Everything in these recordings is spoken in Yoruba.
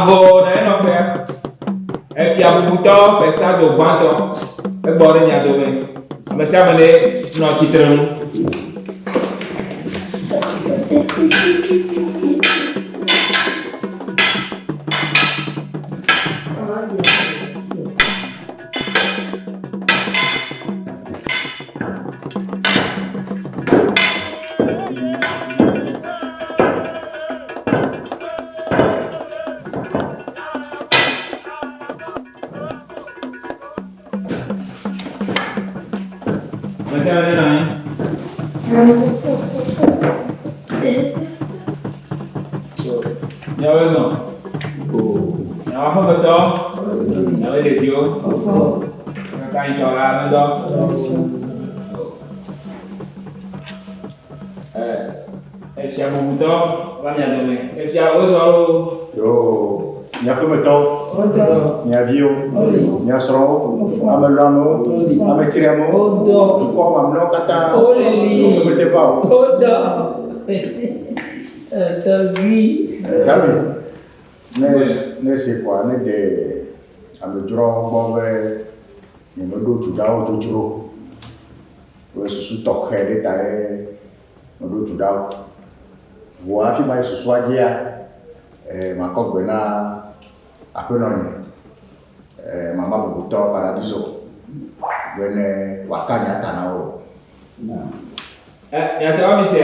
Abo na eno pe. FIA bubuto festado gbanto. Egbore ni adome. Amesi amene no TITRE nu. Amesi amene na ya wezo. Ya wa fa do. Ya we de Dieu. Ka inchola me do. FIA bubuto va ni adome. FIA wezo. Yo, nyakumeto, nyavio, nyasro, amelano, ametiramo, tu crois mamno kata, ne mettez pas. T'as vu? Ne c'est quoi, ne de, amedro, bobe, ne me do tu dao toujours. Ouais, ce sous ton frère détaillé, me do tu dao. Vois, tu m'as ce soir dia. Ma coque bena apenoni mama bubuto Paradiso bene wakanya tanao Ya tawa mi se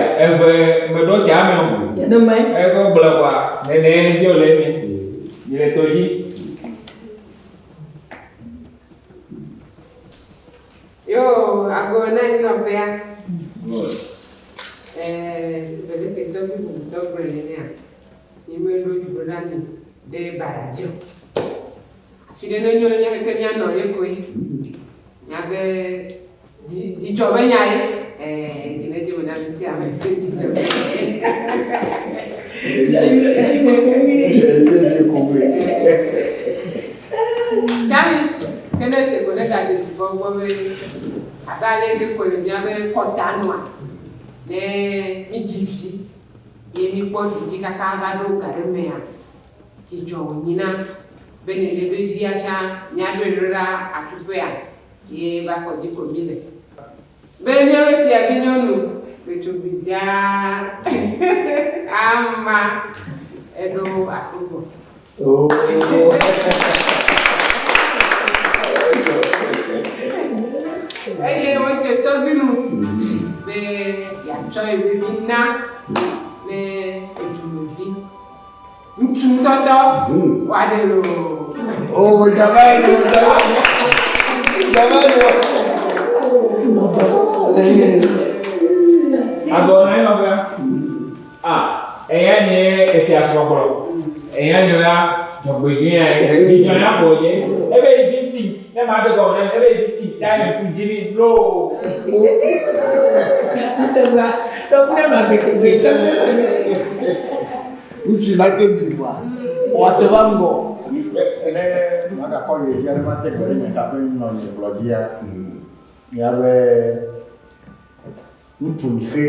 me do jame o. Do mai. Ko bla kwa nene dio le mi. Ni le toji. Yo, agora ni no vea. Supele que todo bubuto brelenia. Iwe lo jubolani de Paradiso. Fide no nyolo nya ke nya no ekwe. Nya be di jobe nya di ne di wona misi ame di jobe. Chami kene se ko le ga de bo we abale de ko le nya be kotanwa. Ne mi jifi. Yemi po fiti kaka vado karemea tijo nyina bene lebe via cha nyadwera atupea ye ba for di komile be nyawe fia binyonu betubija ama edo akugo eye wote to binu be ya choy be binna ne etumobi nchuntoto wadelo oh jamani Agora não é é FIA SRÅ ya jogbegin di joya boye ebe biti ne ma de go ebe biti ya tu jini lo Donc, on a été Uchi na ke biwa. Watevango. Maka ko ye yare mate ko ni ta pe no ni blogia. Ya be utu nhe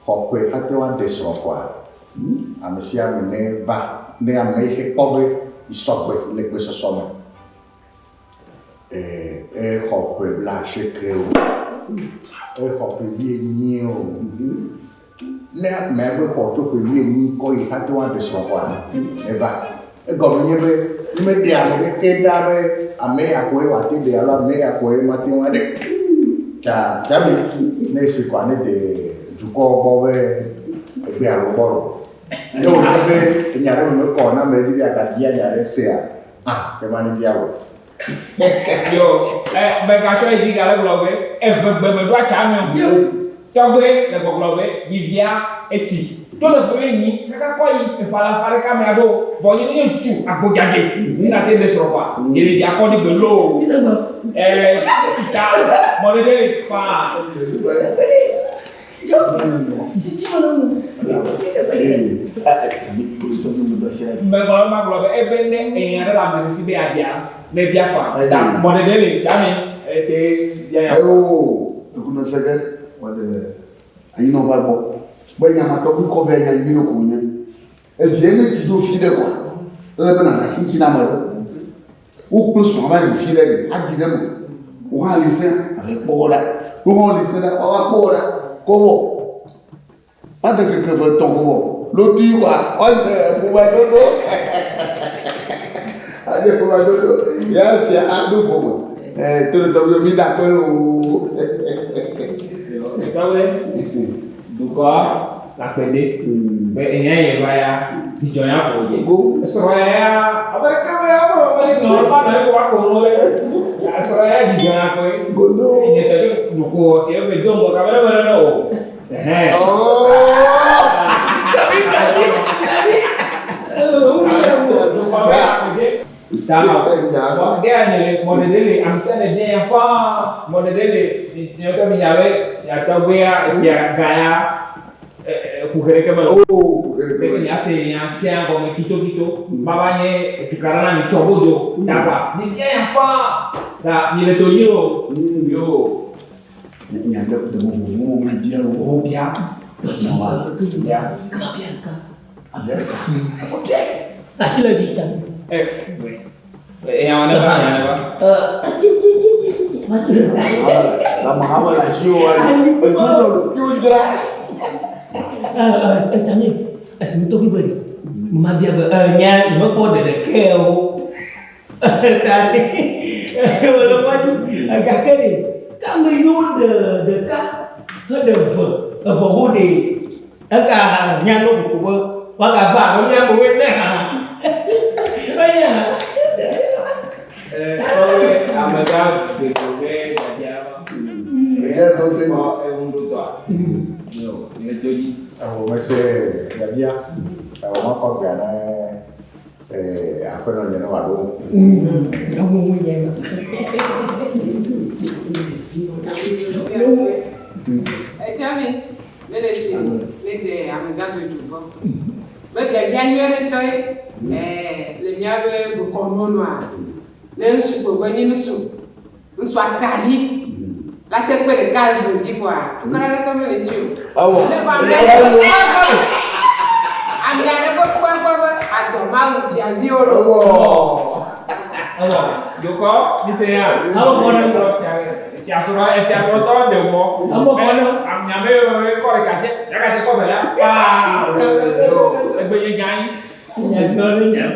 hokwe hate wan de so kwa. Amesia me va ne amehe pobe isokwe le kwe so soma. Hokwe bla shekeu. Hokwe vie nio. Ne me we ko to ko vie ni ko i hate wan de so kwa. Eva. Ego mi be me dia me ke da be ame akwe wa te de ala me akwe ma te wa de. Cha bi ne si kwa ne de juko bo be be aro boro. Yo be nyare me ko na me di aka dia nyare se a ke ma ni dia wo. Yo be ga cho di ga le globe be me do acha me o. Togwe le globe vivia eti. To le pe ni kaka ko yi e fala fare ka me ado bo ni ni tu agbojade ina te de SRÅ kwa. Ele bi akodi be lo. Ta mo le de fa. Me ma globe e bene e ya la me si be adia le bia kwa. Da mo le de jami te ya Ayo, kuna sege wade ayi no ba bo. Bo nya ma to ko be nya mi no ko nya. E vie me ti do fi de kwa. le ben na chi na mo o plus so ba ni fi le a di dem o ha le se avec bora o ha le se da o wa bora ko wo pas de que veut ton ko lo tu quoi o se pour ba do a de pour ba do ya ti a do bo to mi da ko lo la pede enya ya tijoya ko SRÅ abere kamera ko no ba na ko ko no le SRÅ tijoya ko godo ni te ko si e do mo kamera bere no Dia modele amsane dia fa modele dia kami yawe ya tawea ya gaya kukere kama ni ase ya sia ko kito babanye tukarana ni chogozo tapa ni dia fa da ni le tojiro yo ni anda de mo ma dia o bia no va ya America Así lo dicta. Yang mana pak? La mahama la jiwa ni betul kujra Tanya, asal tu beri. Mama dia nya cuma pada dekau. Tadi, walaupun agak kene, kamu yun dekat, ada apa hudi, agak nyalo buku, agak faham nyalo buku Saya. Amega bekoge jajaba. Ya tu tu. Tua. Yo, ni toji. Mese ya ma ko gana apa namanya wado. Kamu punya. Chami, lete amega bejubo. Bebe bien nyere toy le miabe bu konono a le nsu gbogbo ni nsu atradi la te pe de ka je dis quoi tu connais le comme les dieux le ba me angare ko adoma u dia di oro Joko bisa ya halo kono FIA SRÅ to de mo amo kono amnyame ko rekaje yakate ko bela egbe jan Nhà con nhà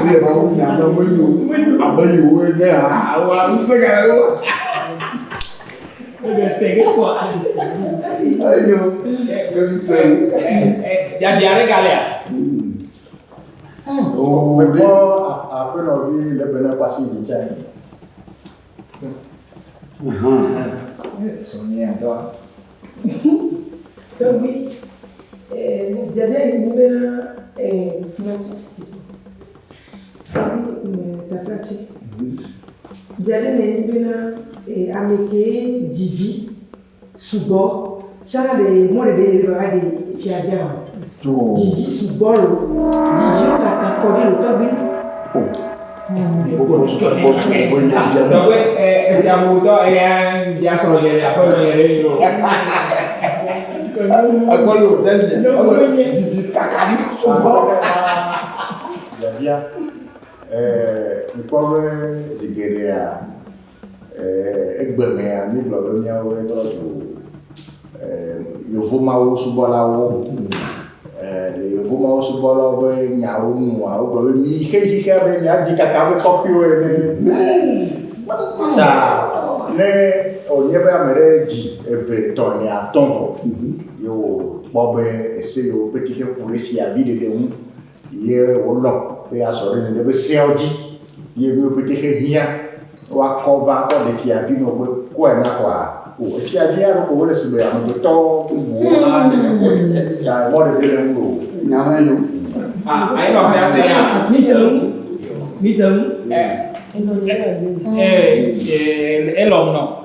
Dia baru nyana menu. Apa you ni awak sekarang. Udah tega kuat. Ayo. Kencing. Jadi ada kali ya? Oh, dia apa nabi lebih pasti dicari. Soalnya tu. Tapi jadi ini benar tapi jadi ini benar ameke divi subo sana de mo de ba de fiavia divi subo divi kaka kori lo tobi siamo yang dia SRÅ apa yang yo. Quello del divi kakari subo. Jadi ya mi povere Nigeria egbeme ni blog mi awo to yo vuma wo subola wo yo vuma wo subola wo nyawo nu wa wo blog mi hike be mi aji kaka be copy we ta ne o nyebe amere ji eve to ni atonko yo bobe ese yo petike polisi a vide de un ye wo lo pe asore ni de be seoji ye mi petike hia wa cover ko de ti abi no ko na kwa o ti abi aro ko wole sibe am to wo na ne ya mo de le ngo Nyama yo. Ayo apa sih ya? Misal elom no.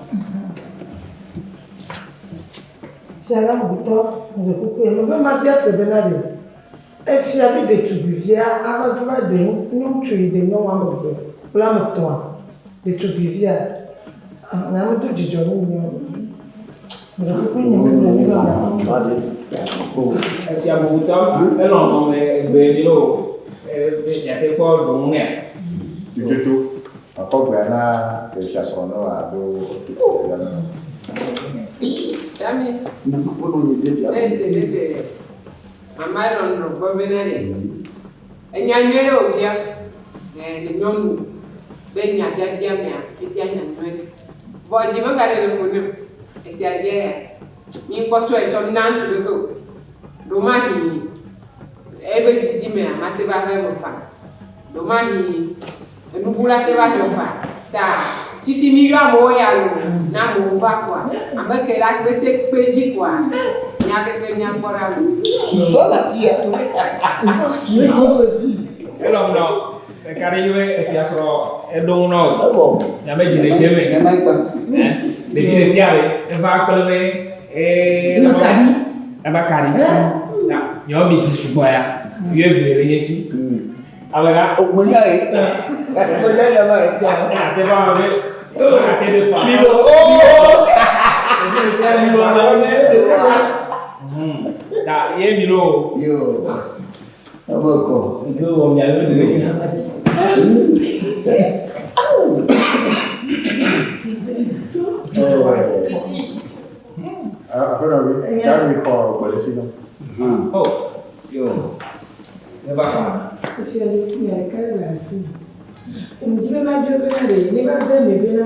Fiala buto de kuku e me matia se benade e fiabi de tubivia abaduma de nyum tui de no wa mo plan mo to de tubivia na mo to jijo ni no kuku ni mo ni no Efia bubutɔ elɔnɔ egbe mi lo nyate kpɔ dunu ya. Tututu akɔgbɛ na efia srɔ̃ no ado Jami. Nama kono ni bia. Lede. Mama lɔnɔ gbɔ bɛ na de. Enya nyuie ɖe wòbia. Le nyɔnu be nyadzadzia mea etia nya nyuie ɖe. Vɔ dzi me ga ɖe le ƒo ne. Esia dia ya. Mi kpɔsɔ etsɔ na nsu ɖe ke o. Domahi ebe didi mea mate va ƒe me fa. Domahi enubula te va ƒe fa. Ta fifi mi yɔ amewo ya lo na amewo va kɔa. Ame ke la gbete kpe dzi kɔa. Nya keke nya kpɔ ɖa lo. Susɔ la fia. Susɔ la fia. Elɔnɔ eka ɖe yi be efia srɔ̃ eɖo ŋu na o. Ebo. Nyame dzi le dze me. Nyama ikpa. Ɖevi ɖe sia ɖe eva kple be Eva kaɖi. Eva kaɖi. Nyɔnu mi dzi sugbɔ ya. Yɔ evli le nye si. Alega. O menya ye. Menya nyama ye. Ate va be. Ate de fa. Lilo. Ɖevi ɖe sia ɖe lilo na wo nye. Ta ye mi lo. Yo. Abako. Yo wo mi alo de le. Apa nak? Cari kau boleh sih dong. Oh, yo. Ne va fa. Efia le fi ya kare la si. Ndi be ma jo be na le, ne ba be me be na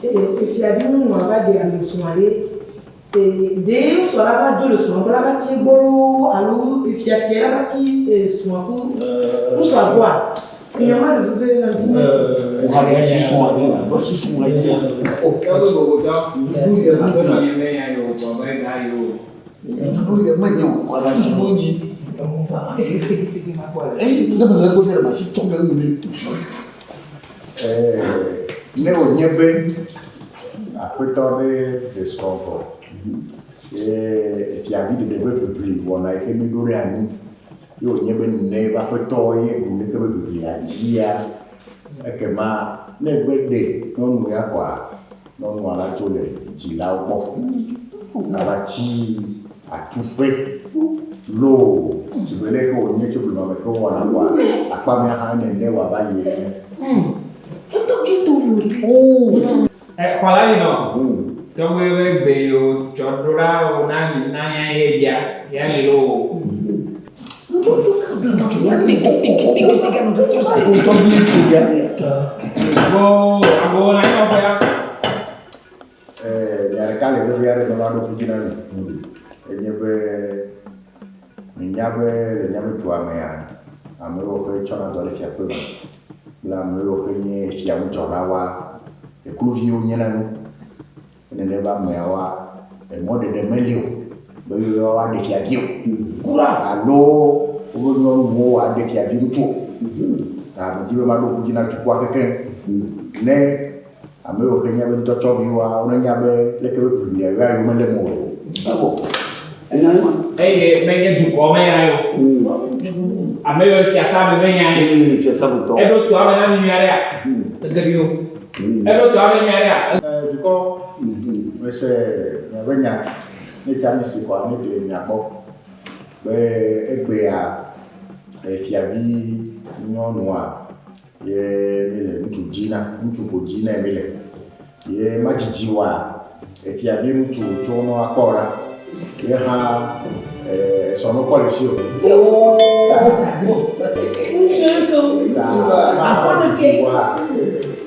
efia bi nu wa ba de alo soare. De soara ba jo le soara ba ba ti gboro alo efia si la ba ti soa ku. Ku soa kwa. Iyo ma le be na ndi me. O ha be si soa di, ba si soa di. Oh, kau tu bawa kau. Kau nak yang ni yang yo, kau baik dah yo. Itu dia menyo, orang sembunyi. Dah benar kau cakap masih congkel ni. Ne o nyebe aƒetɔ ɖe de srɔ̃vɔ ye fiavi de be bebli wɔna yi ke mi ɖo ɖe anyi ye wònye be ne ebe aƒetɔ ye ɖu ne ke be beblia dzia ekema ne gbe ɖe nyɔnu ya kɔa nyɔnua la tso le dzilawo gbɔ nava tsi atuƒe loo si be le ke wònye tso blema me ke wɔna kɔa akpa mia hã nene wòava yi ene. Kɔla yi nɔ. Tɔgbe be gbe yo tsɔɖoɖa wo na ya ye bia ya mi lo. Agbo na yi nɔƒe ya. Nya ɖeka le be via ɖe nɔnɔ aɖe ƒuti na mi. Enye be menya be le nyametua mea amewo ke tsɔna dɔ le fiaƒe me kple amewo ke nye fiaŋudzɔlawoa ekluviwo nye na nu. Nene be ameawoa mɔɖeɖe meli o be yewoaɖe fiavi o. Alo wobe nyɔnuwo aɖe fiavi ŋutsu o. Ta medi be maɖo ƒuti na tukua kekeŋ. Ne ame yiwo ke nye be ŋutɔtsɔviwoa wonenya be leke be biblia ɣa yiwo mele mo o. Eye menye dukɔ me ya yo. Ame yiwo fiasa me menya ye. Fiasa me tɔ. Eɖo to ame na mi nyuia ɖea. Egeɖi o. Eɖo to ame nyuia ɖea. Dukɔ mese be nya ne tia mi si kɔa ne te nya gbɔ be egbea fiavi nyɔnua ye mi le ŋutsu dzina ŋutsu ko dzina mi le ye ma dzidzi wa fiavi ŋutsu tso nɔ akpɔ ɖa ye hã sɔnɔ kɔ le si o.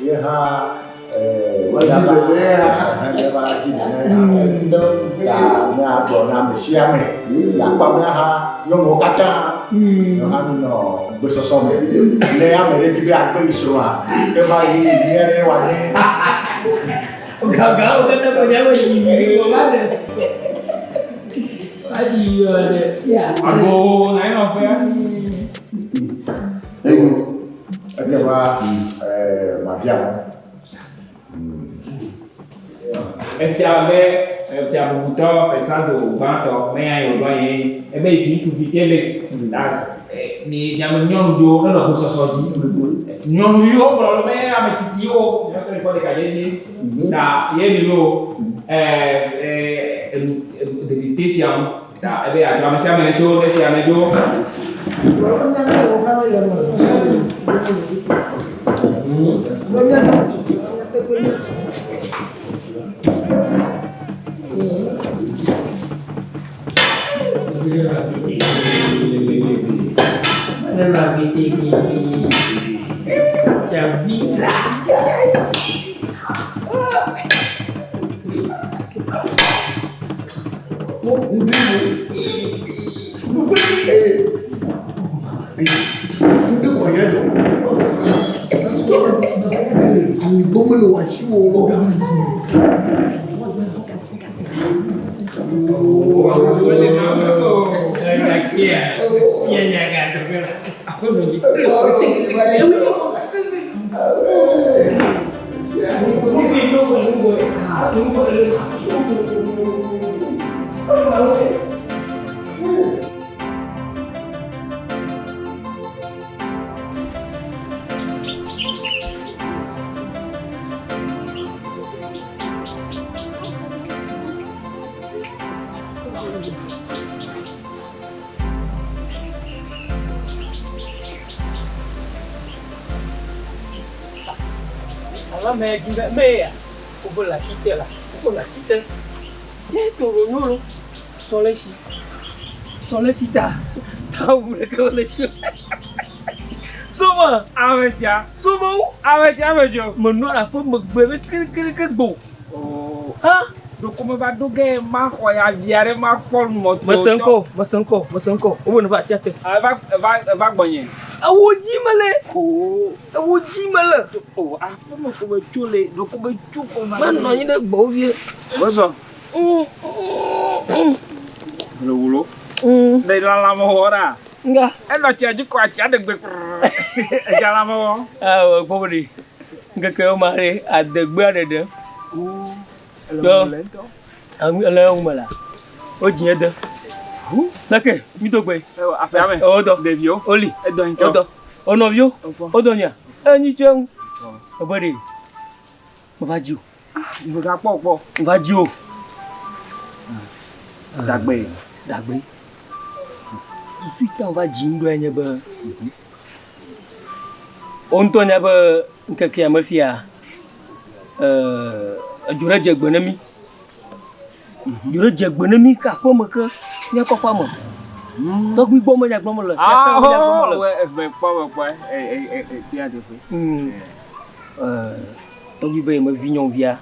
Ye hã agblɔ na ame sia ame le akpa me hã nyɔnuwo katã hã nɔ gbesɔsɔ me ne ame ɖe di be agbe yi srɔ̃a eva yi nyuie ɖe wòanye. Gaga wo katã ko nya wo yi mi ko va le. Adi yo le sia. Agbo na yi nɔƒe ya. Eke va mabia mo. Efia be efia bubutɔ fesado gbãtɔ meya yi wòɖo anyi ebe yi ŋutsuvi tse le ta mi nyame nyɔnuviwo nenɔ gbesɔsɔ dzi. Nyɔnuviwo gblɔ be ame tsitsiwo nyɔnu kɔ ɖeka ye nye ta ye mi lo dedite fiawo Dah, ada agak macam mana tu? Dia mana tu? Kalau mai jinda mai ya, kubola kita lah, kubola kita. Ya turun dulu, solesi dah, tahu mereka Malaysia. Semua, Awak jah. semua, Awak jah macam. menurut apa berbeza ke bu. Oh. Ha? Dokumen batu ke mak koya biar mak pol motor. Masengko. Apa nampak cerita? Abang banyak. Awuji malah. Oh. Awuji malah. Oh, apa mau kau berculik? Kau berculik Mana ni dah bau dia. Besar. Bulu. Dari lama orang. Enggak. Lo ciaju kuat ada ber. Jalan mau. Apa beri? Enggak ke rumah ni ada ada dah. Oh. Alang malah. Oji ada. Nak minta kau. Apa ame? Oh dah. Devio. Oli. Edo Oh dah. Oh novio. Oh dah ni. Ni cang. Apa ni? Baju. Ibu kapok po. Baju. Dagbe. Suita baju doanya ba. Untuknya ba ke mafia. Jura jagbanami. Jura jagbanami ka apa maka ni apa mo? Tok mi bom jak bom la. Ah, dia tu. Tok bi be ma vignon via.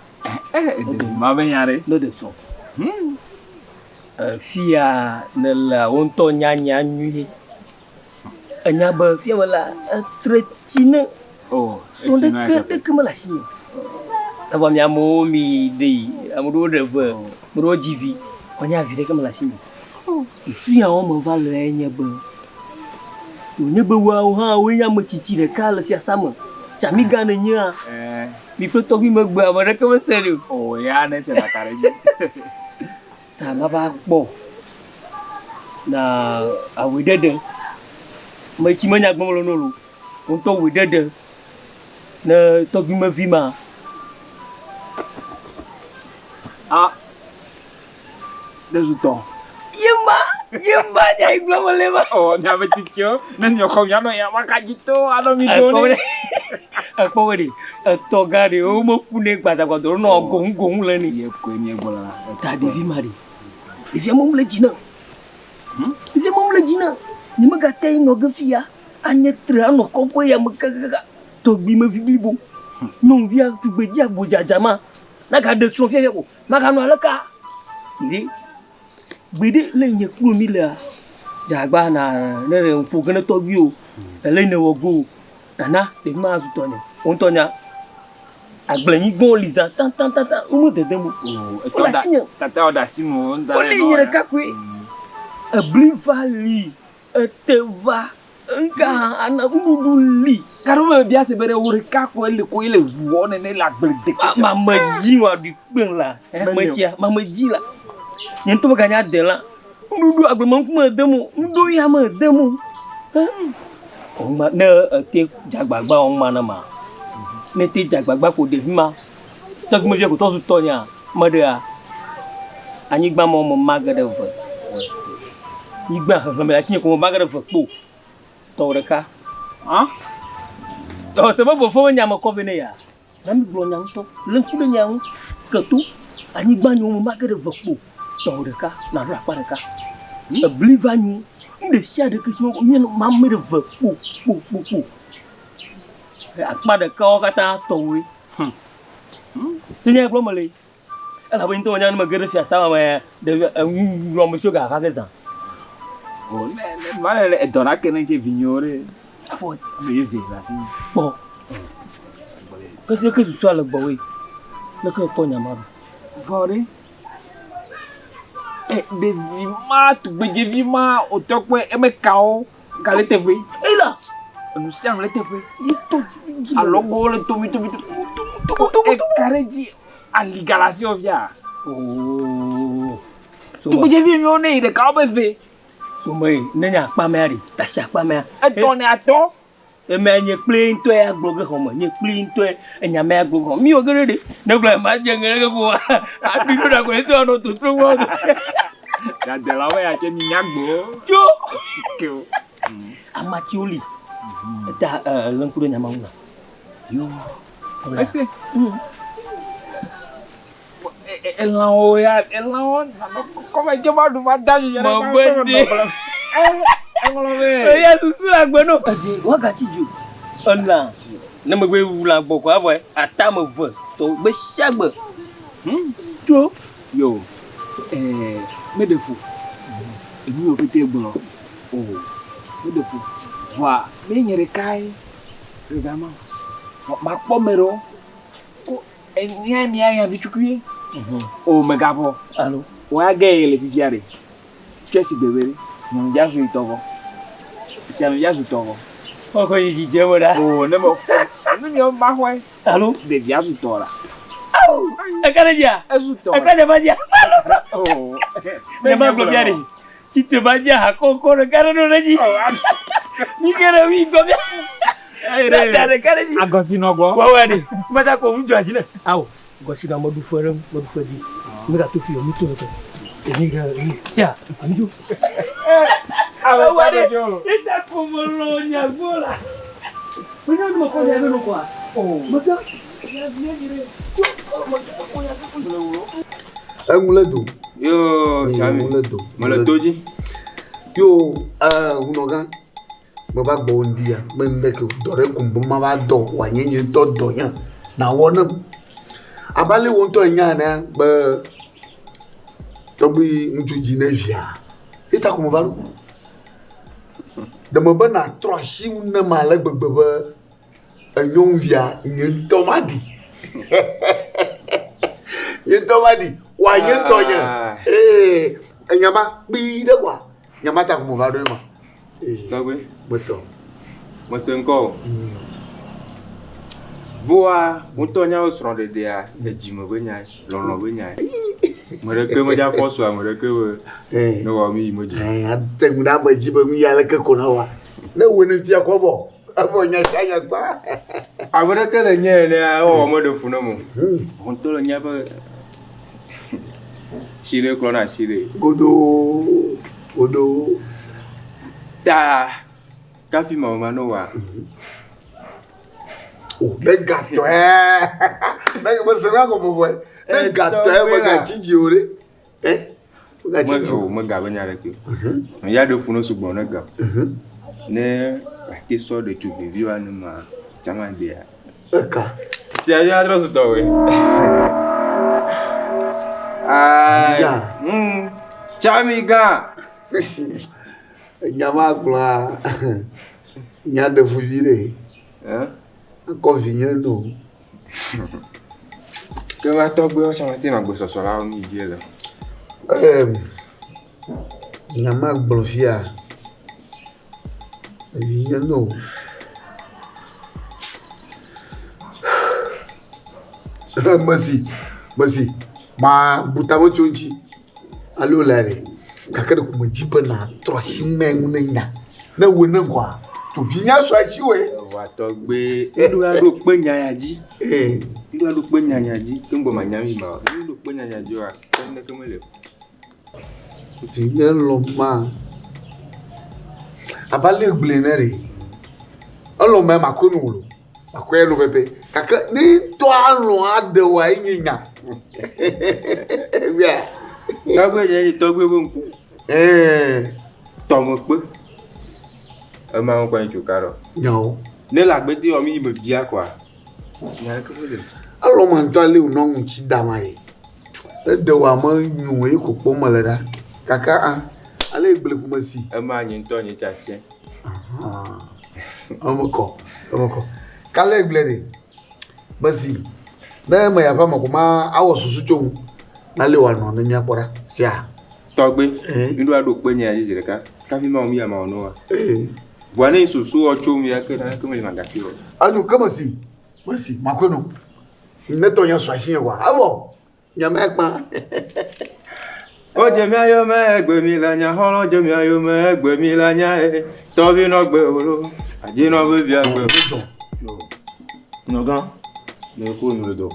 Ma benyare. No de son. FIA nela untuk nyanyi. Anya ba FIA wala trecina. Oh, So de Malaysia. Apa mi amo mi de amuro de va. Muro jivi. Anya vi de Malaysia. FIA o mo vale nya ba. Nya ba wa ha we nya mo chichi de kala sia sama. Chami gana nya. Mi poto mi magba mara ka sério. Oh, ya ne se la cara. Ta ma ba bo. Na awidede. Mai chi manya gbon lo nolu. Untuk widede. Na to bi ma vi ma. Ah. Resultat. Yemba nyai belum boleh ba. Oh, dia bercicir. Dan yo kau nyano ya makan gitu, ada video ni. Apa ni? Toga dia mau punek pada kau tu no gong lah ni. Ye ko ni bola. Tadi vi mari. Dia mau mula Cina. Dia mau mula Cina. Ni magatai no gafia. Anya tra no kompo yang makaga. Tobi ma vi bibo. Non via tu beja boja jama. Nak ada sofia ko. Makan wala ka. Jadi bede lenya kumila. Jagba na re un pugana tobio. Lenya wogo. Nana de ma azutonya. Ontonya agblani bon liza tan umu de demo. Oh, tata oda simo nda. Oli yere kakwe. Abli vali. Teva. Enga ana uduli. Karuma dia sebere urika ko ile vuone ne la gbede. Mama ji wa di pen la. Mama ji la. Nyentu baganya dela. Udu agblman kuma demo. Udu ya ma demo. Ong ma ne te jagbagba ong mana ma. Ne te jagbagba ko devima. Tak mo je ko to tonya. Madea. Anyigba mo magade vo. Igba me la signé comme bagara fa po. To de ka. Hein? Oh, c'est pas pour faire nyama ko vene ya. Na mi bro nyam to. Len ku de nyam ka tu. Ani gba nyu bagara fa po. To de ka na ra pa de ka. Believe anyu. De sia de que si mi mamme de fa po. Akpa de ka o kata to we. Signé ko male. Ela ba into nyama magara fi asa ma de yo monsieur ga ka gezan. Oh, mais elle donne à quelqu'un qui est vignoré. Ah, faut. Mais il vit là, si. Bon. Qu'est-ce que tu sois le boy? Le que pour nyama. Voilà. Eh, des vima, tu peux dire vima, au top, ouais, et me cao, galette TV. Et là, nous sommes les TV. il tout. Alors, go le tomi, et carré dit, à l'égalation, via. Oh. Tu peux dire vima, on est de cao, bébé. Somai, nenya pa meri, ta sia pa mer. Et tourner à toi. E me nye plein to e agloge homo, nye plein to e nyama agloge homo. Mi o gere de, ne gla ma jengere ko. A bi do da ko to no to tro mo. Ya de la we a che ni nyagbo. Jo. Amatioli. Ta lankudo nyama una. Yo. Esse. Elle l'a oya, elle l'a on. Comment tu vas nous manger? Mon bébé. Eh, ya susu agbe no. Asi wakati ju. Ona. Na me gbe wu la gboko abo ata me vo. To gbe siagbe. Jo. Yo. Me de fou. Et nous au pété blanc. Oh. Me de fou. Voilà, me nyere kai. Regarde. Ma pomero. Ko enya vichukuye. Oh, me gavo. Allô. Wa gay le fifiare. Tu es si bébé. Non, ya joué togo. Tu as ya joué togo. Oh, ko yi je mo da. Oh, ne mo. Nous n'y avons pas ouais. Allô. De ya joué togo. Oh, e ka dia. Joué togo. E ka ba dia. Oh. Ne ma go biare. Ti te ba dia ko ko re ka no reji. Ni kere wi go bia. Da re ka reji. Agosi no go. Wa wa ni. Mata ko unjo ajina. Awo. Gosi ga modu forum, modu fodi. Mi ra to fi o mi to to. Eni ga ri. Tia, anjo. Ah, ouais, yo. Ita como lo nyagora. Punya no ko ya no kwa. Oh, mata. Ya bien dire. Muledo. Yo, chami. Muledo. Yo, unoga. Mo ba gbo ndia, me mbeke dore kumbo ma ba do wa nyenye to do yan. Na wona. Abale won to nya na be to bi njuji na via. Ita como baru. De me ba na troshi na mala gbegbe enyon via nyen tomadi. Nyen tomadi wa nyen to nya. Enyama bi de kwa. Nyama ta como baru ma. Togwe. Betul. Masa engkau. Voa, untuk nyawa serang dia, jima banyak, lolong banyak. Mereka macam foswa, mereka nawa mi moja. Ada muda berjima mi ala ke konawa. Na wena tia ko bo. Abo nya saya ba. Awak kan nya ni, oh moda funamu. Untuk nyawa sire klona sire. Godo. Ta kafi mama noa. Oh, le gato Nega masanga ko boy. Le gato magachi ore. Magachi. Maga banya rek. Ya do funo sugbon na ga. Ne ati so de tu be viwa na ma chama dia. Eka. Ti ya tro su to we. Ai. Chami ga. Nyama kula. Nyade fuvire. Encore venir non. Que va tomber on chama tema go so la mi die la. Nyama blofia. Venir non. Merci. Ma butamo chonchi. Allo lare. Kakare kuma jiba na troshi mengunenya. Na wona kwa. To vinya so achiwe. Wa to gbe edura do pe nyanyaji. Edura do pe nyanyaji ke ngbo ma nyami ma. Do pe nyanyaji wa. Ko ne ke mele. Vinya loma. abale gblere olo me makonulo akwenu bebe kaka ni to anu adewa yinya bia Kagwe je togwe bonku. Tomo pe. E ma won kwa chukaro. No. Ne la gbe ti o mi me bia kwa. Nya ko le. Alo man to ale no nchi damare. De wa ma nyu e ko po malada. Kaka an ale gbele kuma si. E ma nyi nto nyi chache. Aha. Omoko. Kale gbele. Basi. Na ma ya pa makuma awo susu chom. Na le wa no na mi akora. Sia. Togbe. Ndu ado pe nya ji jireka. Ka fi ma o mi ya ma ono wa. Bwana susu o chom ya ke na ke me mandaki o. Anu kama si. Basi makono. Neto nya so asin wa. Abo. Nya mekpa. O je mi ayo me gbe mi la nya holo je mi ayo me gbe mi la nya e. To bi no gbe oro. Aje no be bi agbe. Nogan. Ne ko nu le do.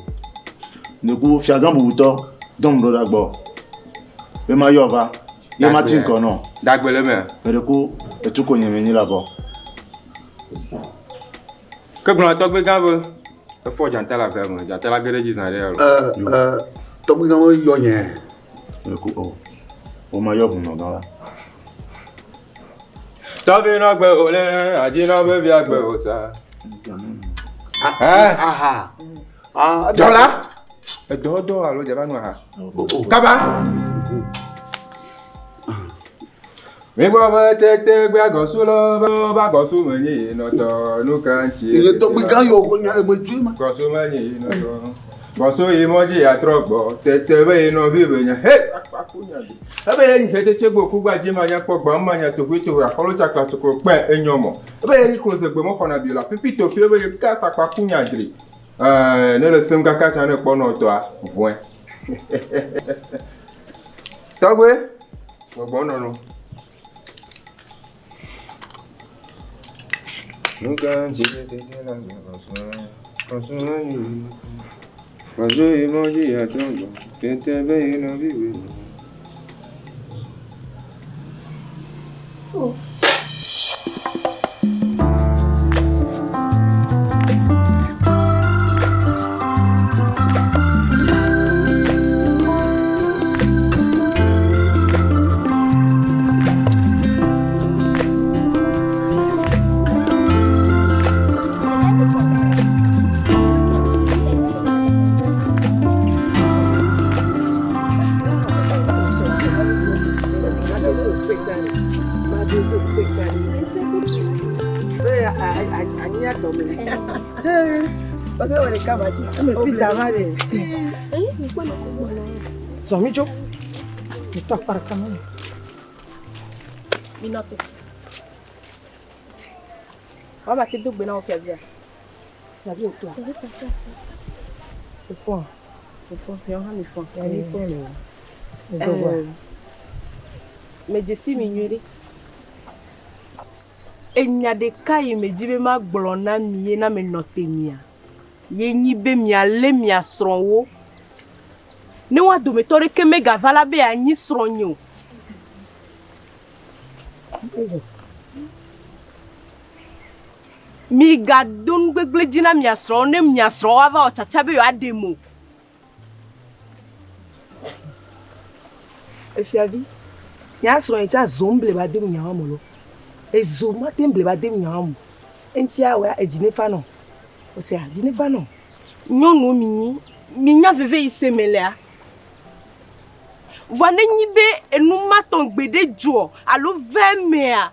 Ne ko fi agan bubuto. Dom do dagbo. Be ma yo va. Ye ma tin ko no. Dagbele me. Mere ko etuko nyeme ni labo. Ke gbon to gbe gan bo. E fo jantala fe mo. Jantala gere ji san re o. To bi gan yo yen. Mere ko o ma yo bu nogan la. To bi no gbe ole, aje no be bi agbe o sa. Aha. Jola. E do alo je ba nu ha. Kaba. Me gbo ba te gbe agosu lo ba agosu mo ni no to nu kan chi. Ile to bi gan yo ko nya e mo ju ma. Agosu mo ni no to. Agosu imoji atrogbo te be no bi be nya. He sakpa ku nya bi. Ebe ni hete chegbo ku gba ji ma nya po gba ma nya to kwi to akolo chakla to ko pe enyomo. Ebe ni close gbe mo kona bi la pipi to fi ebe ka sakpa ku nya dri. Ne le sem kaka cha ne po no to a voin. Togwe. Gbogbo no. Nunca tive de la console ni. Quando emoji a tongo, tente bem no vive. Zomijo. Itu para kamu. Minote. Mama ti dugbe na o fe bia. La vie au toi. C'est fort. Yo ha mi fo. Ya ni fort le. Me jesi mi nyiri. Enya de kai me jibe ma gblona mi na me note mia. Ye nyibe mi ale mi asronwo. Ni wa do me tore ke me gavala be anyi sronyo. Mi gadun gbegle jina mi asro ne mi asro wa va o chacha be yo ademo. Efiavi. Ya asro ita zomble ba de mi yamolo. Ezoma temble ba de mi yam. Entia wa ejinefa no. O se ajinefa no. Nyonu mi nya veve isemelea. Wane nyibe enuma ton gbede jo alo vemea.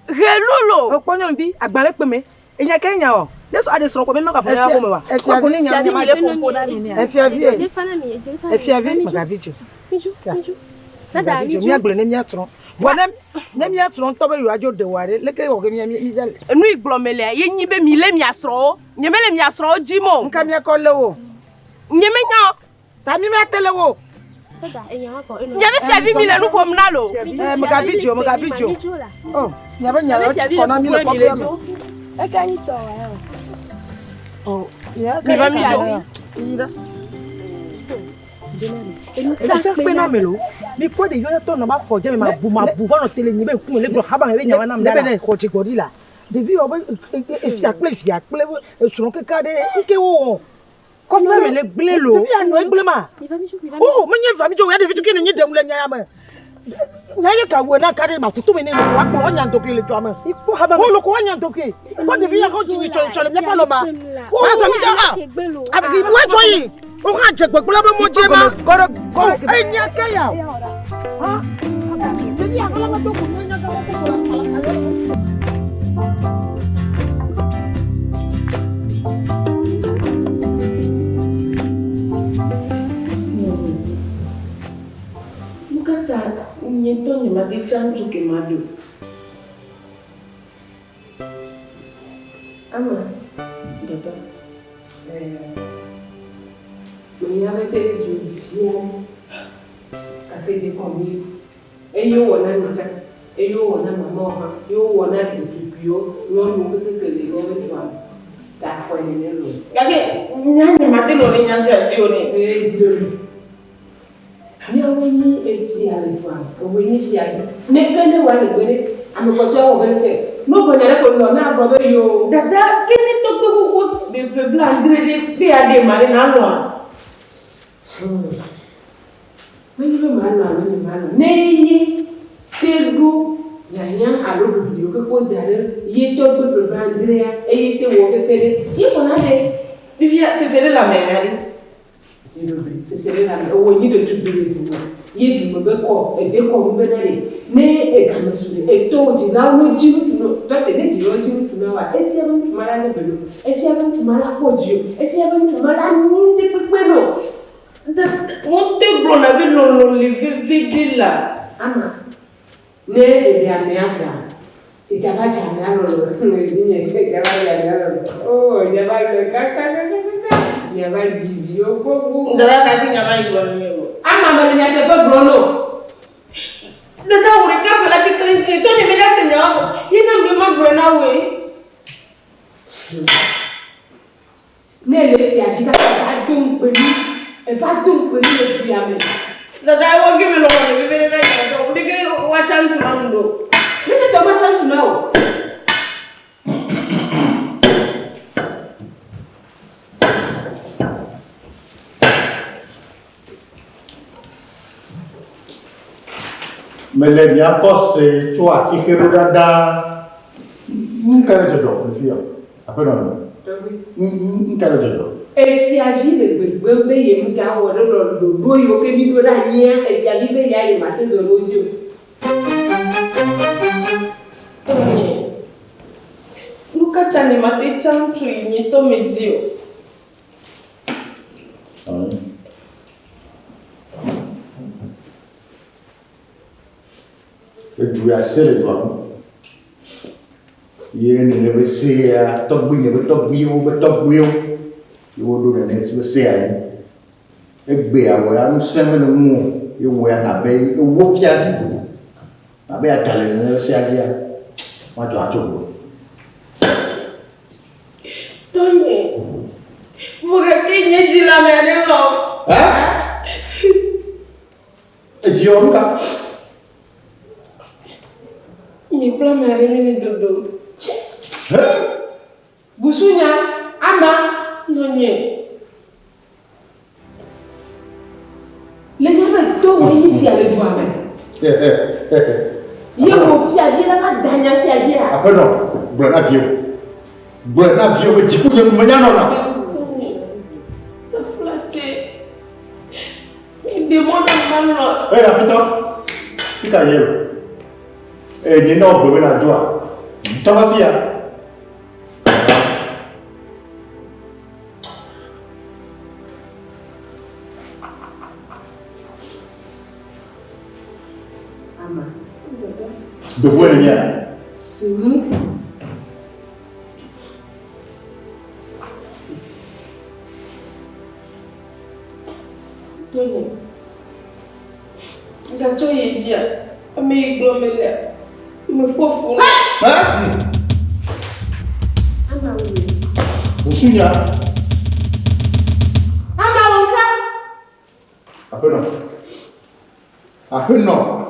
Relolo. Oponyo bi agbare pe me. Enya kenya o. Leso ade soro ko me maka fanya ko me wa. Okuni nya mi ma de pompo na ni. Efiavi. Efiavi magabijo. Miju. Nada mi mi agbere ne mi atron. Wane ne mi atron to be yo ajo de ware leke o ke mi jale. Enu iglomele ye nyibe mi le mi asro. Nyemele mi asro jimo. Nka mi ko lewo. Nyeme nya. Ta mi me telewo. Nyame fiavi mi le nu pom na lo. Magabijo. Oh, nyaba nyalo chikona mi le problem. E ka ni to wa. Oh, ya ka mi jo. Ira. Enu ta pe na melo. mi ko de yo to na ma fo je ma bu bono tele ni be kun le bro haba me be nyawa na mdala be ko ti godi la devi o be e fi akple e suron ke kade nke wo ko me le gble lo devi anu e gble ma oh me nye fami jo ya devi tu ke ni dem le nya ma nya ka wo na kade ma futu me ni wa ko onya ntoke le to ama ipo haba o lo ko onya ntoke ko devi ya ko ti ni cho le pa lo ma ma sa mi ja abi ki wa so yi o ka je gbogbo la be mo je ma koro e nya ke ya ha devi ya ko la to ko nya ka ko Nyeto ni mati chanchu ke madu. Ama, dada. Mais avec les yeux viens, café de combien. Et yo wana nita, et yo wana maman, yo wana tutupio, yo nous que les nerfs tu as. Ta quoi les nerfs. Gage, nyanya mati lo ni nyanzi atione. Zero. Ni awenyi FIA SRƆ, awenyi FIA. Ne kene wa ne gbere, amokoto o gbere ke. No bo nyare ko lo na bo be yo. Dada, kini to ko be blandre de pe ade mare na lo. Meni be malo. Ne yi tedu yanya alo do ke ko dare, yi to be blandre ya, e yi se wo ke kere. Yi ko na de. Vivia, c'est la mère. Ce serait la owenyi de tubule du ye du be ko e be ko be na re ne e ka masule e to di la no ji tu no to te ne ji ro ji tu na wa e ti aba tu mara ne belo e ti aba tu mara ko ji e ti aba tu mara ni de pepe no de on te gro na be lo le vidi la ama ne e bi ame abra e ja ba ja me aro ne ni e ja ba ja me aro oh ja ba ka ya ba di yo go dada ka si nyama igbo ni o ama me nya te pe gro no dada wo re ka la ti trinity to ni me da se nyawo ye na be ma gro na we ne le si adika ka dun pe ni e va dun pe ni le fi ame dada wo give me lo mo be be na ja do de ke wa chantu na ndo ne te to ma chantu na o Mais les biens c'est toi qui dada nkare jojo le fia après non nkare jojo e fi avi le gbegbe ye mu ja wo do yo ke bi do da yin e fi avi be ya ye ma te zo lojo Lukata ni mate chantu ni to medio du assez les doigts ye ne be se ya to bu ne be to bu yo yo do ne se be se ya egbe awo ya nu se me no mu yo wo ya na be yo wo fia bi na be atale ne se ya dia ma jo acho Tony Moga kinye jila me ane lo e jio ka ni kula me ane ni dodo busunya ama nonye le gars to wo yi fi ale du ame ye wo fi ale na ka danya si ale a après non brana vieux be tiku je mo nyano na flatte il demande mal apito pika ye ni no gbe na doa tama fia ama de voir le mien c'est nous Tony ngacho yejia ame iglomele me fofu ama we busunya ama wonka après non Après non.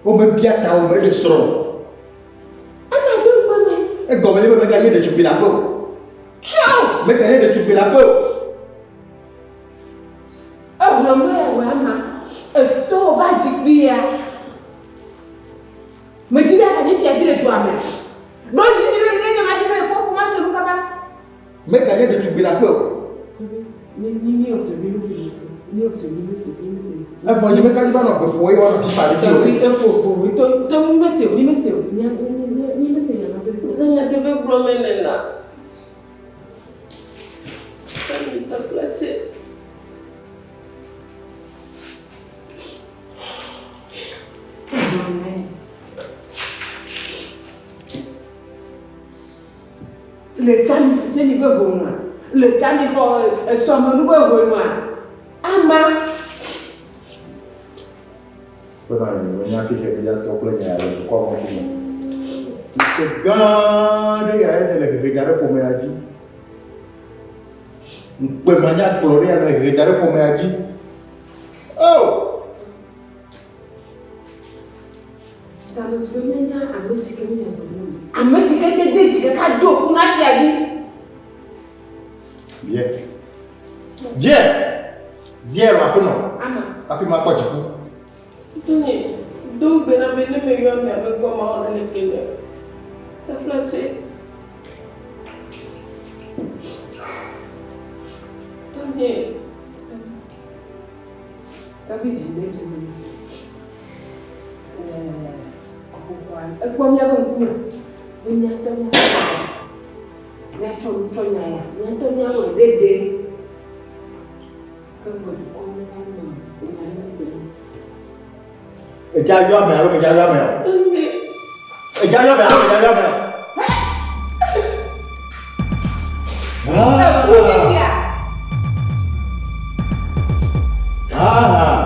O me bien ta o me le soro. E come le me gagner de tupi la peau. Ciao. Me gagner de tupi la peau. Oh non mais ouais ma. To basique bien. Me dis bien que tu as dit de toi même. Donc si tu veux dire que tu faut comment c'est nous capable. Me gagner de tupi la peau. Ni aussi. E fo ni me ka ba no pe po e wa no pa le ti o. E fo to ni me se. Ni me se na te. Não te vê problema lá. Tá placer. Le chami Fousseni be bonwa. Le chami ko somo nu be bonwa. Ama. Voilà, on a fait que déjà to ko nya le ko ko ko. Que gande ya ene le que gare ko me aji. Mpe manya gloria le que gare ko me aji. Oh! Estamos vendo a música minha bonita. A música que dedica cadê o na fiabi? Bien. Bien, maintenant. Ama. Ka fi ma ko jiku. Tuni, donc bena bena me yo me avec comment on est qu'il est. Tá placer. Tuni. Tapi di meja ni. Aku punya bangku. Punya tonya. Nya tonya ya. Nya tonya wo dede. Kan bo ko ni kan ni. Nya ni se. E ja yo me alo, e ja yo me. Tuni. E ja yo me alo, e ja yo me. Ah.